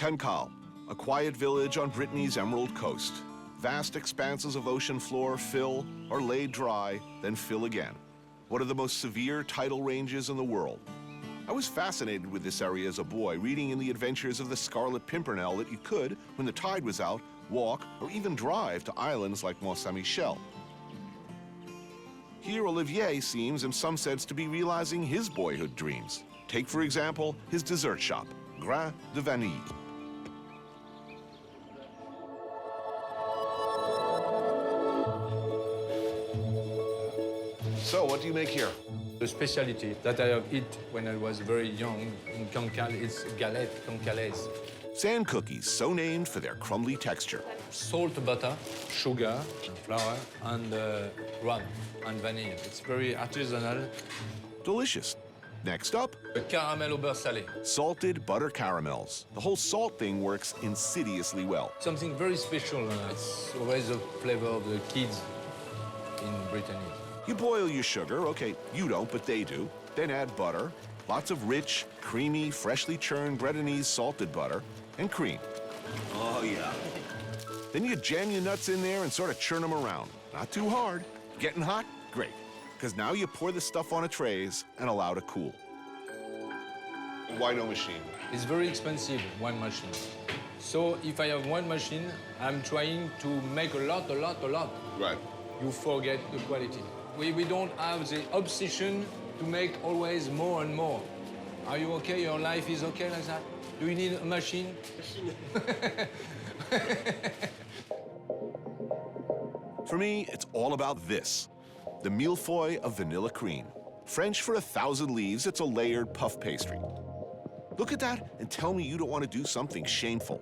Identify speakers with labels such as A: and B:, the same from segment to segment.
A: Cancale, a quiet village on Brittany's Emerald Coast. Vast expanses of ocean floor fill, are laid dry, then fill again. One of the most severe tidal ranges in the world. I was fascinated with this area as a boy, reading in the adventures of the Scarlet Pimpernel that you could, when the tide was out, walk or even drive to islands like Mont Saint-Michel. Here, Olivier seems, in some sense, to be realizing his boyhood dreams. Take, for example, his dessert shop, Grain de Vanille. So, what do you make here?
B: The specialty that I have eaten when I was very young in Cancale is galette cancalaise.
A: Sand cookies, so named for their crumbly texture.
B: Salt, butter, sugar, flour, and rum and vanille. It's very artisanal.
A: Delicious. Next up,
B: A caramel au beurre salé.
A: salted butter caramels. The whole salt thing works insidiously well.
B: Something very special. It's always the flavor of the kids in Brittany.
A: You boil your sugar, okay, you don't, but they do. Then add butter, lots of rich, creamy, freshly churned Brittany's salted butter, and cream.
C: Oh, yeah.
A: Then you jam your nuts in there and sort of churn them around. Not too hard. Getting hot? Great. Because now you pour the stuff on a trays and allow to cool. Why no machine?
B: It's very expensive, one machine. So if I have one machine, I'm trying to make a lot.
A: Right.
B: You forget the quality. We don't have the obsession to make always more and more. Are you okay? Your life is okay like that? Do you need a machine?
A: For me, it's all about this. The millefeuille of vanilla cream. French for 1,000 leaves, it's a layered puff pastry. Look at that and tell me you don't want to do something shameful.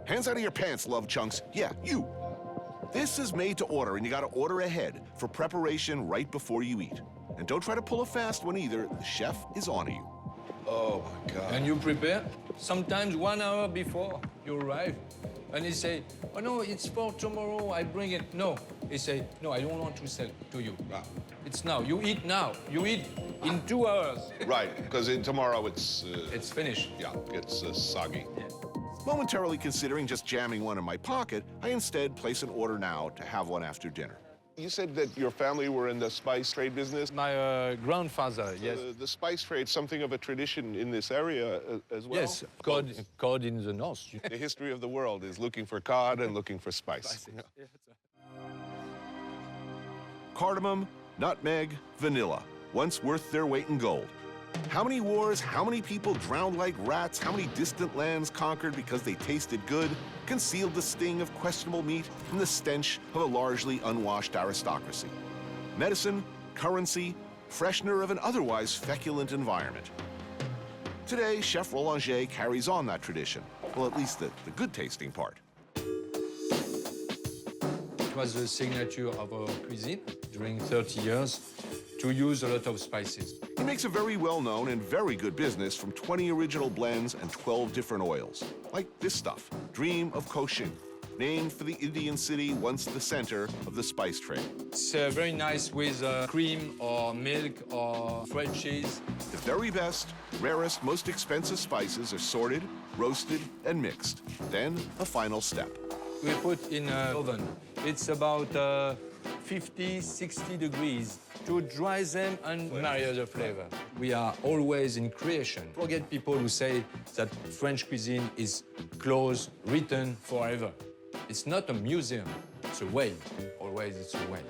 A: Hands out of your pants, love chunks. Yeah, you. This is made to order, and you gotta order ahead for preparation right before you eat. And don't try to pull a fast one either. The chef is on you. Oh my God.
B: And you prepare, sometimes 1 hour before you arrive. And he say, oh no, it's for tomorrow, I bring it. No, he say, no, I don't want to sell to you.
A: Wow.
B: It's now, you eat now. You eat in 2 hours.
A: Right, because tomorrow it's
B: finished.
A: yeah, it's soggy.
B: Yeah.
A: Momentarily considering just jamming one in my pocket, I instead place an order now to have one after dinner. You said that your family were in the spice trade business.
B: My grandfather, yes.
A: The spice trade, something of a tradition in this area as well?
B: Yes, cod in the north.
A: The history of the world is looking for cod and looking for spice. Cardamom, nutmeg, vanilla, once worth their weight in gold. How many wars, how many people drowned like rats, how many distant lands conquered because they tasted good, concealed the sting of questionable meat from the stench of a largely unwashed aristocracy. Medicine, currency, freshener of an otherwise feculent environment. Today, Chef Roellinger carries on that tradition. Well, at least the good-tasting part.
B: It was the signature of our cuisine during 30 years to use a lot of spices.
A: He makes a very well-known and very good business from 20 original blends and 12 different oils. Like this stuff, Dream of Cochin, named for the Indian city once the center of the spice trade.
B: It's very nice with cream or milk or French cheese.
A: The very best, rarest, most expensive spices are sorted, roasted, and mixed. Then, a final step.
B: We put in an oven. It's about 50, 60 degrees to dry them and marry the flavor. We are always in creation. Forget people who say that French cuisine is closed, written forever. It's not a museum, it's a way. Always it's a way.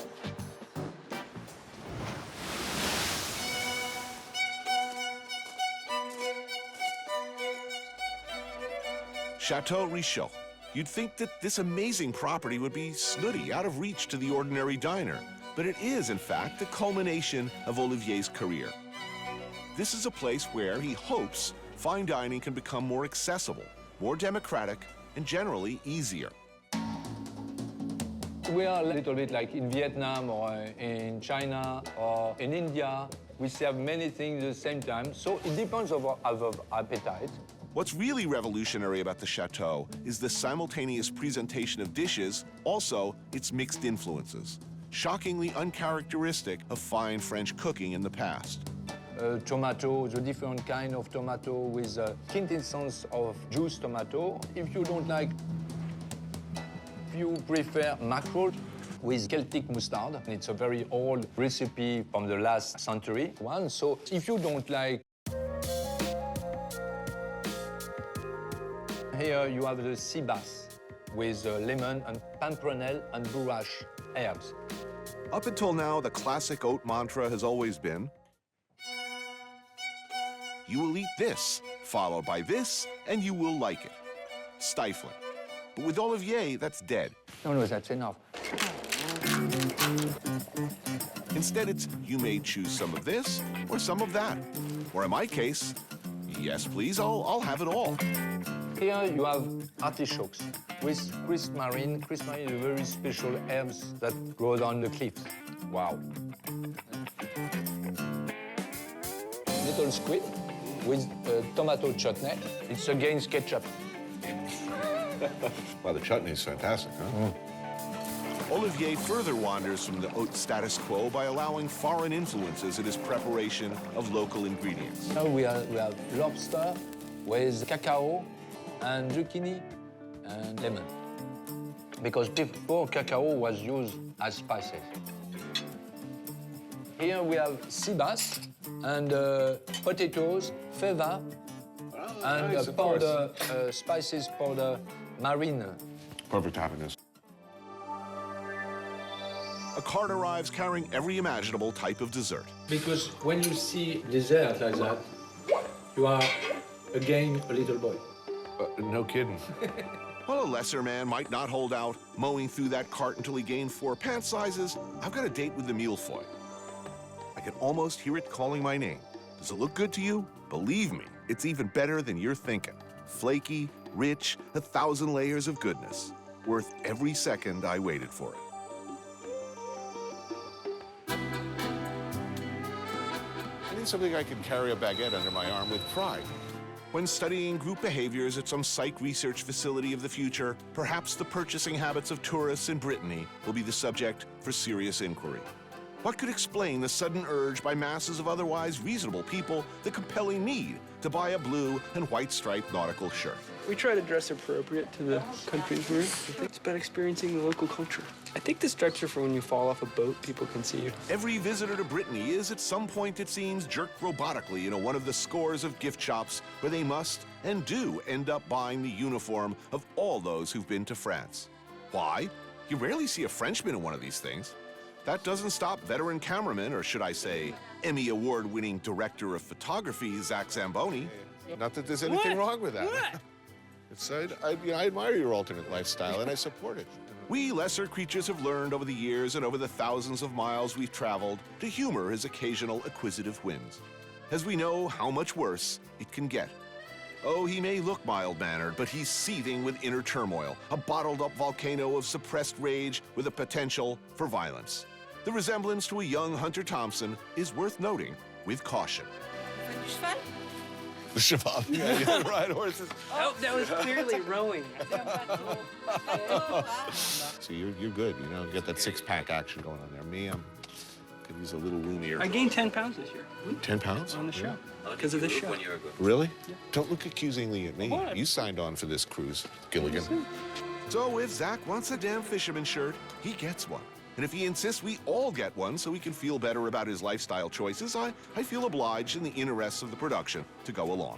A: Chateau Richaud. You'd think that this amazing property would be snooty, out of reach to the ordinary diner. But it is, in fact, the culmination of Olivier's career. This is a place where he hopes fine dining can become more accessible, more democratic, and generally easier.
B: We are a little bit like in Vietnam or in China or in India. We serve many things at the same time, so it depends on our appetite.
A: What's really revolutionary about the Chateau is the simultaneous presentation of dishes, also its mixed influences, shockingly uncharacteristic of fine French cooking in the past.
B: tomato, the different kind of tomato with quintessence of juice tomato. If you don't like, if you prefer mackerel with Celtic mustard, it's a very old recipe from the last century one. So if you don't like, here you have the sea bass with lemon and pimprenelle and bourrache herbs.
A: Up until now, the classic oat mantra has always been, you will eat this, followed by this, and you will like it. Stifling. But with Olivier, that's dead.
B: No, that's enough.
A: Instead, it's you may choose some of this or some of that. Or in my case, yes, please, I'll have it all.
B: Here you have artichokes with prismarine. Prismarine is a very special herbs that grows on the cliffs. Wow. Little squid with tomato chutney. It's against ketchup.
A: Well, the chutney is fantastic, huh? Olivier further wanders from the haute status quo by allowing foreign influences in his preparation of local ingredients.
B: Now we have lobster with cacao and zucchini and lemon. Because before, cacao was used as spices. Here we have sea bass and potatoes, fava, and
A: nice,
B: powder, spices powder, marine.
A: Perfect happiness. A cart arrives carrying every imaginable type of dessert.
B: Because when you see dessert like that, you are again a little boy.
A: No kidding. While a lesser man might not hold out, mowing through that cart until he gained 4 pant sizes, I've got a date with the millefeuille. I can almost hear it calling my name. Does it look good to you? Believe me, it's even better than you're thinking. Flaky, rich, 1,000 layers of goodness. Worth every second I waited for it. I need something I can carry a baguette under my arm with pride. When studying group behaviors at some psych research facility of the future, perhaps the purchasing habits of tourists in Brittany will be the subject for serious inquiry. What could explain the sudden urge by masses of otherwise reasonable people, the compelling need to buy a blue and white striped nautical shirt?
C: We try to dress appropriate to the countries we're in. I think it's about experiencing the local culture. I think the stripes are for when you fall off a boat, people can see you.
A: Every visitor to Brittany is, at some point it seems, jerked robotically into one of the scores of gift shops where they must and do end up buying the uniform of all those who've been to France. Why? You rarely see a Frenchman in one of these things. That doesn't stop veteran cameraman, or should I say, Emmy Award-winning director of photography, Zach Zamboni.
D: Not that there's anything wrong with that.
C: What?
D: It's, I admire your alternate lifestyle, and I support it.
A: We lesser creatures have learned over the years and over the thousands of miles we've traveled to humor his occasional acquisitive whims, as we know how much worse it can get. Oh, he may look mild-mannered, but he's seething with inner turmoil, a bottled-up volcano of suppressed rage with a potential for violence. The resemblance to a young Hunter Thompson is worth noting with caution.
E: Du cheval?
D: The cheval. Yeah, ride horses.
C: Oh, that was clearly rowing.
D: See, you're good. You know, get that six-pack action going on there. Me, could use a little roomier.
C: I gained 10 pounds this year.
D: 10 pounds?
C: On the show. Because of this show.
D: Really? Yeah. Don't look accusingly at me.
C: What?
D: You signed on for this cruise, Gilligan.
A: So if Zach wants a damn fisherman shirt, he gets one. And if he insists we all get one so he can feel better about his lifestyle choices, I feel obliged in the interests of the production to go along.